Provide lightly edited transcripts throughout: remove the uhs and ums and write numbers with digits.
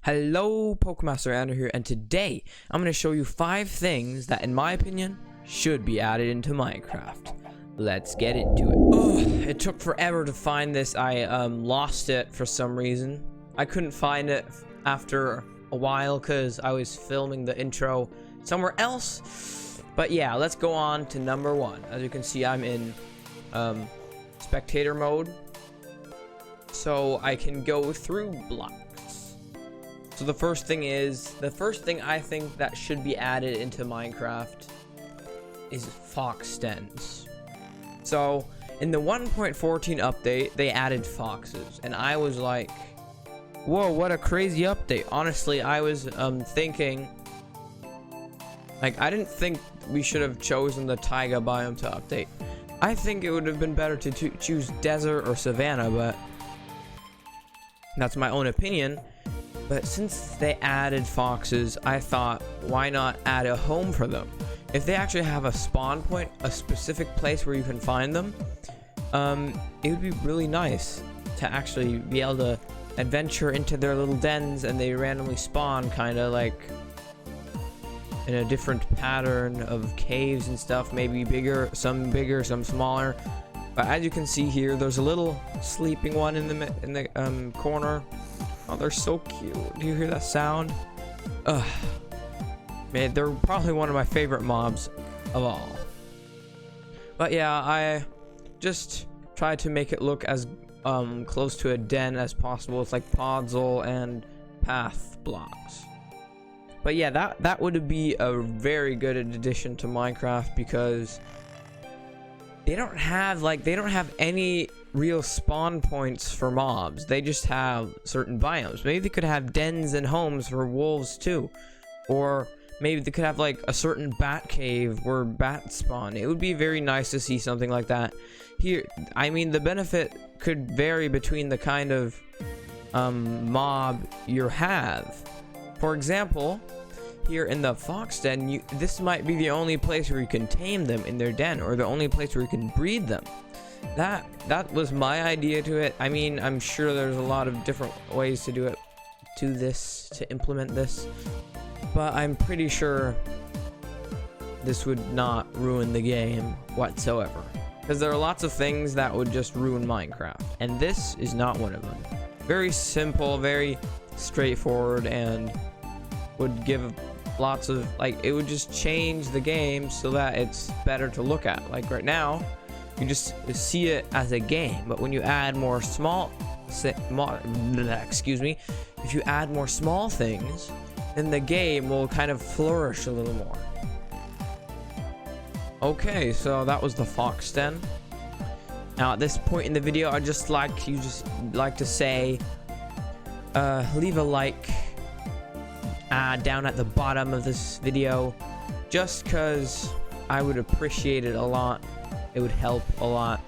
Hello, Pokemaster Andrew here, and today I'm going to show you 5 things that, in my opinion, should be added into Minecraft. Let's get into it. Ugh, it took forever to find this. I lost it for some reason. I couldn't find it after a while because I was filming the intro somewhere else. But yeah, let's go on to number 1. As you can see, I'm in spectator mode, so I can go through blocks. So the first thing I think that should be added into Minecraft is fox dens. So in the 1.14 update, they added foxes, and I was like, whoa, what a crazy update. Honestly, I was thinking, like, I didn't think we should have chosen the taiga biome to update. I think it would have been better to choose desert or savanna, but that's my own opinion. But since they added foxes, I thought, why not add a home for them? If they actually have a spawn point, a specific place where you can find them, it would be really nice to actually be able to adventure into their little dens and they randomly spawn, kind of like in a different pattern of caves and stuff, maybe bigger, some smaller. But as you can see here, there's a little sleeping one in the corner. Oh, they're so cute. Do you hear that sound? Ugh. Man, they're probably one of my favorite mobs of all. But yeah, I just tried to make it look as close to a den as possible. It's like podzol and path blocks. But yeah, that would be a very good addition to Minecraft, because they don't have any real spawn points for mobs. They just have certain biomes. Maybe they could have dens and homes for wolves too, or maybe they could have like a certain bat cave where bats spawn. It would be very nice to see something like that here. I mean, the benefit could vary between the kind of mob you have. For example, here in the fox den, this might be the only place where you can tame them in their den, or the only place where you can breed them. That was my idea to it. I mean, I'm sure there's a lot of different ways to do it, to implement this, but I'm pretty sure this would not ruin the game whatsoever, because there are lots of things that would just ruin Minecraft, and this is not one of them. Very simple, very straightforward, and would give lots of, like, it would just change the game so that it's better to look at. Like right now, you just see it as a game, but when you add more if you add more small things, then the game will kind of flourish a little more. Okay, so that was the fox den. Now at this point in the video, I just like to say, leave a like down at the bottom of this video, just because I would appreciate it a lot. It would help a lot.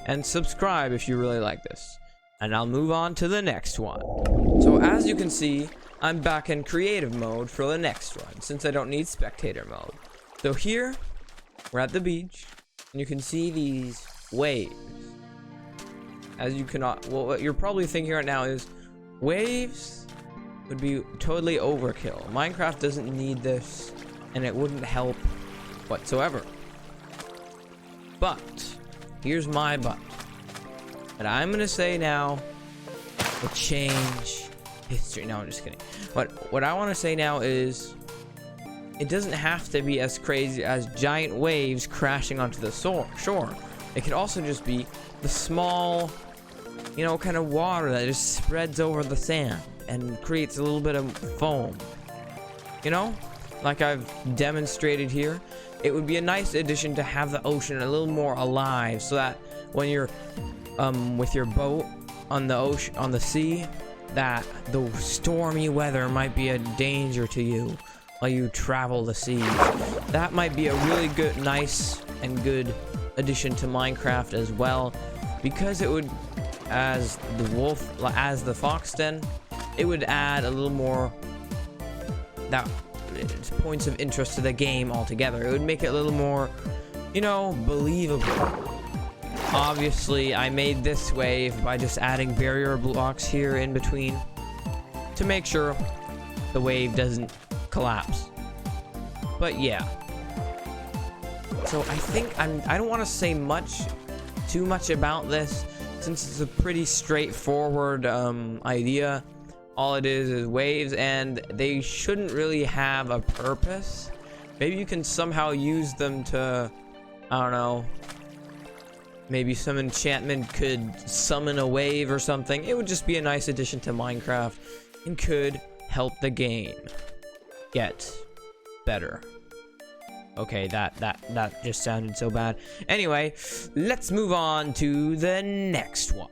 And subscribe if you really like this, and I'll move on to the next one. So as you can see, I'm back in creative mode for the next one, since I don't need spectator mode. So here we're at the beach, and you can see these waves. As you cannot, well, what you're probably thinking right now is, waves would be totally overkill. Minecraft doesn't need this, and it wouldn't help whatsoever. But here's my but. What I'm gonna say now will change history. No, I'm just kidding. What I want to say now is, it doesn't have to be as crazy as giant waves crashing onto the shore. It could also just be the small, kind of water that just spreads over the sand and creates a little bit of foam. Like I've demonstrated here. It would be a nice addition to have the ocean a little more alive, so that when you're with your boat on the sea, that the stormy weather might be a danger to you while you travel the seas. That might be a really good, nice and good addition to Minecraft as well, because it would, as the fox den, it would add a little more points of interest to the game altogether. It would make it a little more, believable. Obviously, I made this wave by just adding barrier blocks here in between to make sure the wave doesn't collapse. But yeah, so I think I don't want to say too much about this, since it's a pretty straightforward idea. All it is waves, and they shouldn't really have a purpose. Maybe you can somehow use them to, I don't know, maybe some enchantment could summon a wave or something. It would just be a nice addition to Minecraft and could help the game get better. Okay, that just sounded so bad. Anyway, let's move on to the next one.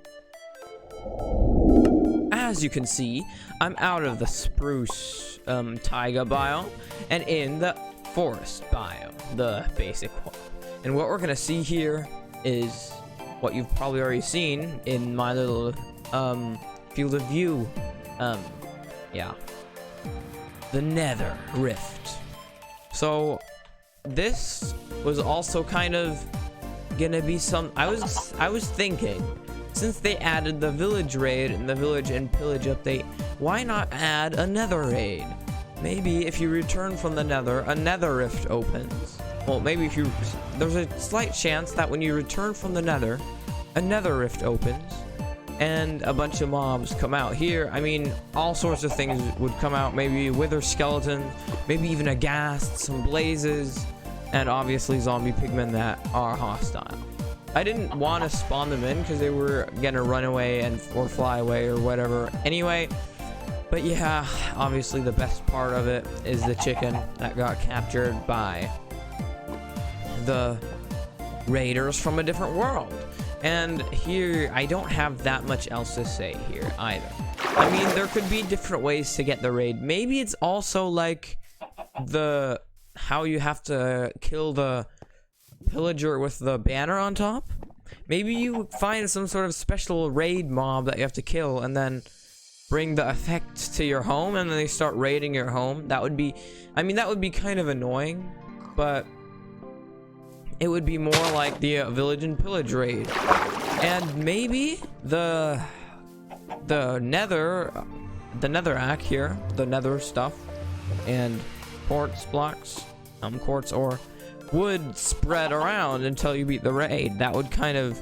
As you can see, I'm out of the spruce taiga biome and in the forest biome, the basic one. And what we're gonna see here is what you've probably already seen in my little field of view. Yeah, the Nether Rift. So this was also kind of gonna be some. I was thinking, since they added the village raid and the village and pillage update, why not add a Nether raid? Maybe if you return from the Nether, a Nether Rift opens. Well, maybe if you, there's a slight chance that when you return from the Nether, a Nether Rift opens and a bunch of mobs come out. Here, I mean, all sorts of things would come out. Maybe wither skeletons, maybe even a ghast, some blazes, and obviously zombie pigmen that are hostile. I didn't want to spawn them in because they were gonna run away or fly away or whatever anyway. But yeah, obviously the best part of it is the chicken that got captured by the raiders from a different world. And here, I don't have that much else to say here either. I mean, there could be different ways to get the raid. Maybe it's also like how you have to kill the pillager with the banner on top. Maybe you find some sort of special raid mob that you have to kill and then bring the effect to your home, and then they start raiding your home. That would be, I mean, that would be kind of annoying, but it would be more like the village and pillage raid. And maybe the netherrack here, the nether stuff, and quartz blocks, quartz ore, would spread around until you beat the raid. That would kind of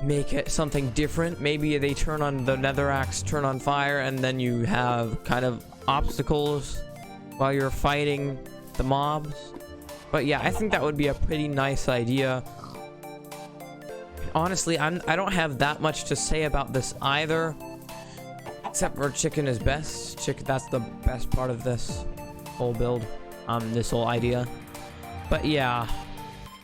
make it something different. Maybe they turn on the netherracks, turn on fire, and then you have kind of obstacles while you're fighting the mobs. But yeah, I think that would be a pretty nice idea. Honestly, I don't have that much to say about this either, except for chicken is best. That's the best part of this whole build, this whole idea. But yeah,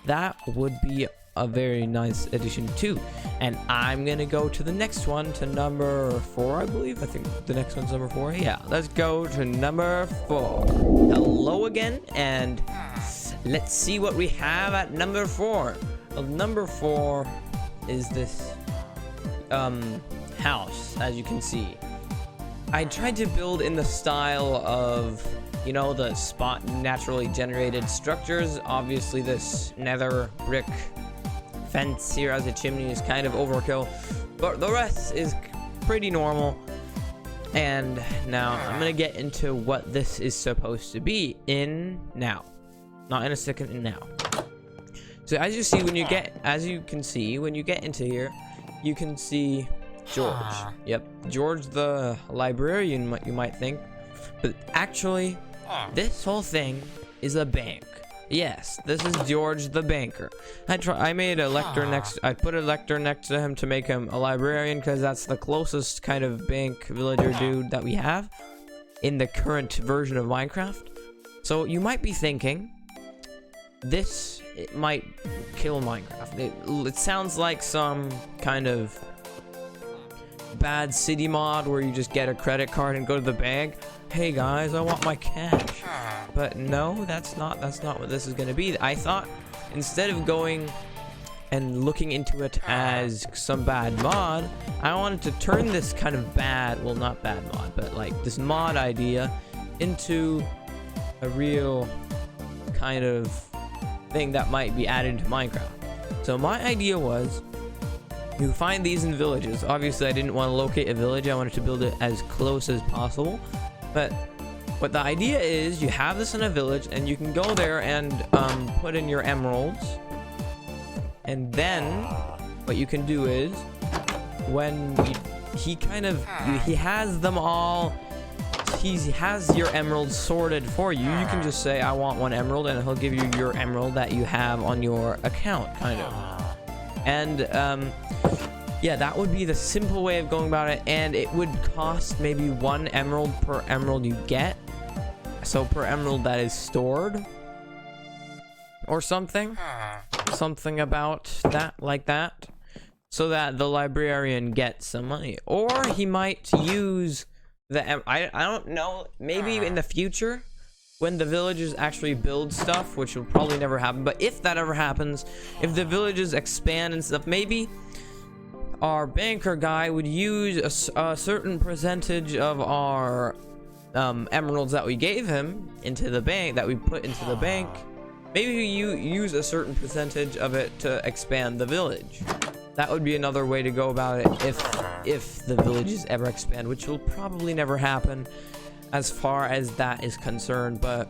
that would be a very nice addition too. And I'm gonna go to the next one, to number 4, I believe. I think the next one's number 4. Yeah, let's go to number 4. Hello again, and let's see what we have at number 4. Well, number 4 is this house, as you can see. I tried to build in the style of, you know, the spot naturally generated structures. Obviously this nether brick fence here as a chimney is kind of overkill, but the rest is pretty normal. And now I'm gonna get into what this is supposed to be in now, not in a second, in now. So as you see, when you get into here, you can see George. Yep, George the librarian, you might think, but actually this whole thing is a bank. Yes, this is George the banker. I made a lector I put a lector next to him to make him a librarian, because that's the closest kind of bank villager dude that we have in the current version of Minecraft. So you might be thinking, it might kill Minecraft. It sounds like some kind of bad city mod where you just get a credit card and go to the bank. Hey guys, I want my cash. But no, that's not what this is gonna be. I thought, instead of going and looking into it as some bad mod, I wanted to turn this kind of bad, well, not bad mod, but like this mod idea into a real kind of thing that might be added to Minecraft. So my idea was You find these in villages. Obviously, I didn't want to locate a village. I wanted to build it as close as possible. But what the idea is, you have this in a village, and you can go there and put in your emeralds. And then what you can do is, when he has them all, he has your emeralds sorted for you. You can just say, I want 1 emerald, and he'll give you your emerald that you have on your account, kind of. And yeah, that would be the simple way of going about it, and it would cost maybe 1 emerald per emerald you get. So per emerald that is stored, or something about that, like that, so that the librarian gets some money. Or he might use the I don't know, maybe in the future when the villages actually build stuff, which will probably never happen, but if that ever happens, if the villages expand and stuff, maybe our banker guy would use a certain percentage of our emeralds that we gave him into the bank, that we put into the bank. Maybe you use a certain percentage of it to expand the village. That would be another way to go about it if the villages ever expand, which will probably never happen as far as that is concerned, but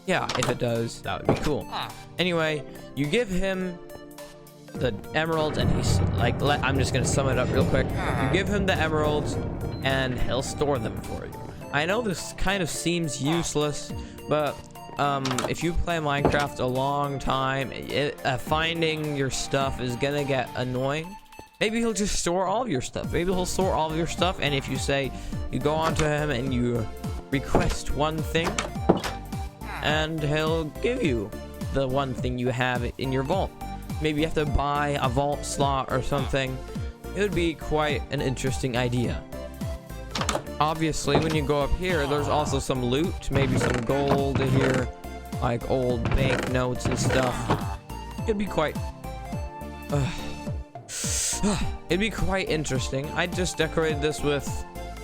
yeah, if it does, that would be cool. Anyway, you give him the emeralds, and he's like, I'm just gonna sum it up real quick. You give him the emeralds and he'll store them for you. I know this kind of seems useless, but if you play Minecraft a long time, finding your stuff is gonna get annoying. Maybe he'll just store all of your stuff. Maybe he'll store all of your stuff, and if you say, you go on to him and you request 1 thing, and he'll give you the 1 thing you have in your vault. Maybe you have to buy a vault slot or something. It would be quite an interesting idea. Obviously, when you go up here, there's also some loot, maybe some gold here, like old banknotes and stuff. It'd be quite it'd be quite interesting. I just decorated this with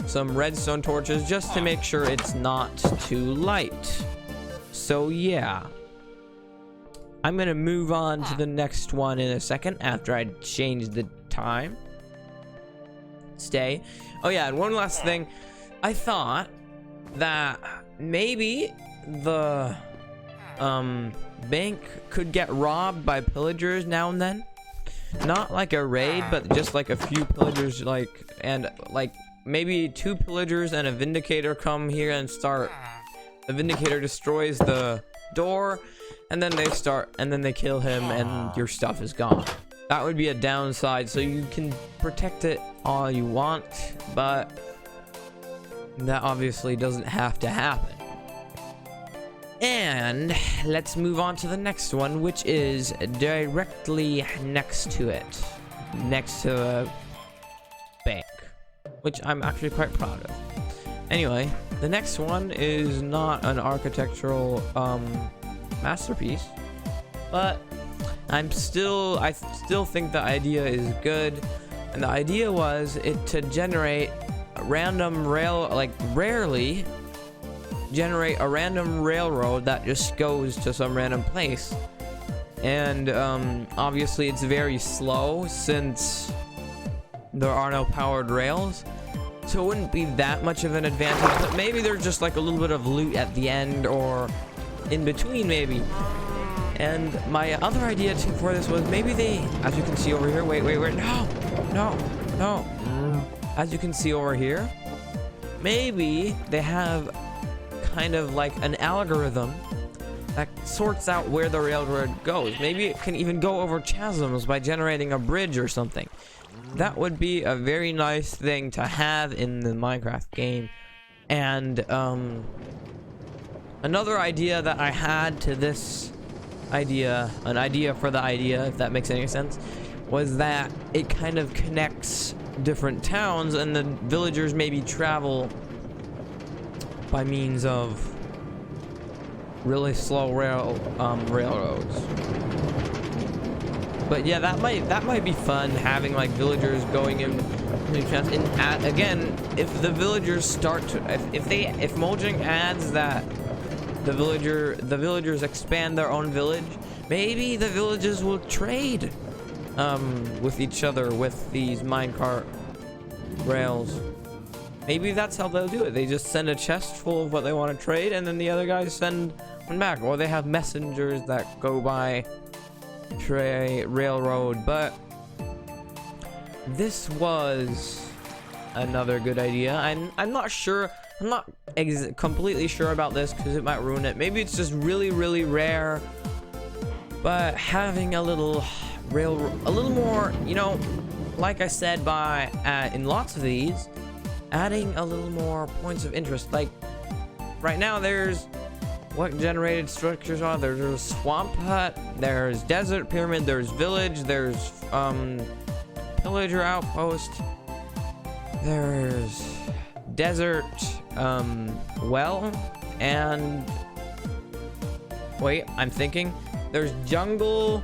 some redstone torches just to make sure it's not too light. So yeah, I'm gonna move on to the next one in a second after I change the time. Stay. Oh yeah, and one last thing. I thought that maybe the bank could get robbed by pillagers now and then. Not like a raid, but just like a few pillagers, and maybe 2 pillagers and a vindicator come here and start. The vindicator destroys the door, and then they kill him, and your stuff is gone. That would be a downside. So you can protect it all you want, but that obviously doesn't have to happen. And let's move on to the next one, which is directly next to it, next to the bank, which I'm actually quite proud of. Anyway, the next one is not an architectural masterpiece, but I still think the idea is good. And the idea was it to generate a random rarely generate a random railroad that just goes to some random place. And obviously it's very slow since there are no powered rails, so it wouldn't be that much of an advantage, but maybe there's just like a little bit of loot at the end or in between maybe. And my other idea for this was maybe they, as you can see over here, wait, no. As you can see over here, maybe they have kind of like an algorithm that sorts out where the railroad goes. Maybe it can even go over chasms by generating a bridge or something. That would be a very nice thing to have in the Minecraft game. And another idea that I had to this idea, an idea for the idea, if that makes any sense, was that it kind of connects different towns, and the villagers maybe travel by means of really slow railroads. But yeah, that might be fun, having like villagers going in. And again, if the villagers start to, if Mojang adds that the villagers expand their own village, maybe the villages will trade. with each other with these minecart rails. Maybe that's how they'll do it. They just send a chest full of what they want to trade, and then the other guys send one back. Or they have messengers that go by railroad. But this was another good idea. I'm not sure. I'm not completely sure about this because it might ruin it. Maybe it's just really, really rare. But having a little more, you know, like I said, in lots of these, adding a little more points of interest. Like right now, there's what generated structures are. There's a swamp hut. There's desert pyramid. There's village. There's pillager outpost. There's desert well, and wait, I'm thinking. There's jungle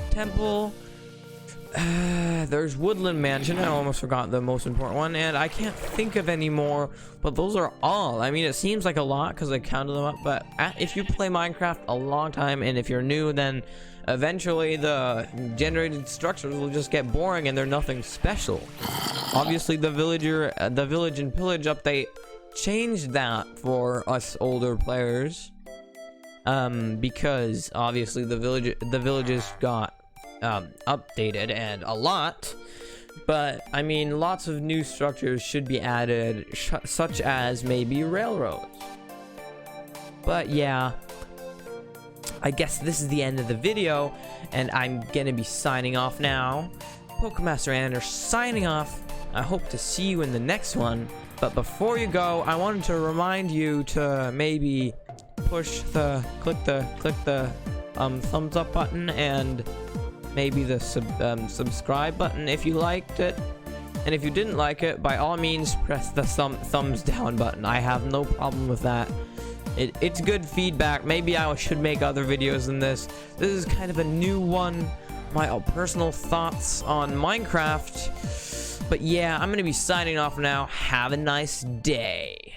temple. There's woodland mansion. I almost forgot the most important one, and I can't think of any more, but those are all. I mean, it seems like a lot because I counted them up, but if you play Minecraft a long time, and if you're new, then eventually the generated structures will just get boring and they're nothing special. Obviously the village and pillage update changed that for us older players, because obviously the villages got updated, and a lot. But I mean, lots of new structures should be added, such as maybe railroads. But yeah, I guess this is the end of the video, and I'm gonna be signing off now. Pokemaster Anner signing off. I hope to see you in the next one. But before you go, I wanted to remind you to maybe click the thumbs up button, and maybe the subscribe button if you liked it. And if you didn't like it, by all means press the thumbs down button. I have no problem with that. It's good feedback. Maybe I should make other videos than this. This is kind of a new one. My personal thoughts on Minecraft. But yeah, I'm gonna be signing off now. Have a nice day.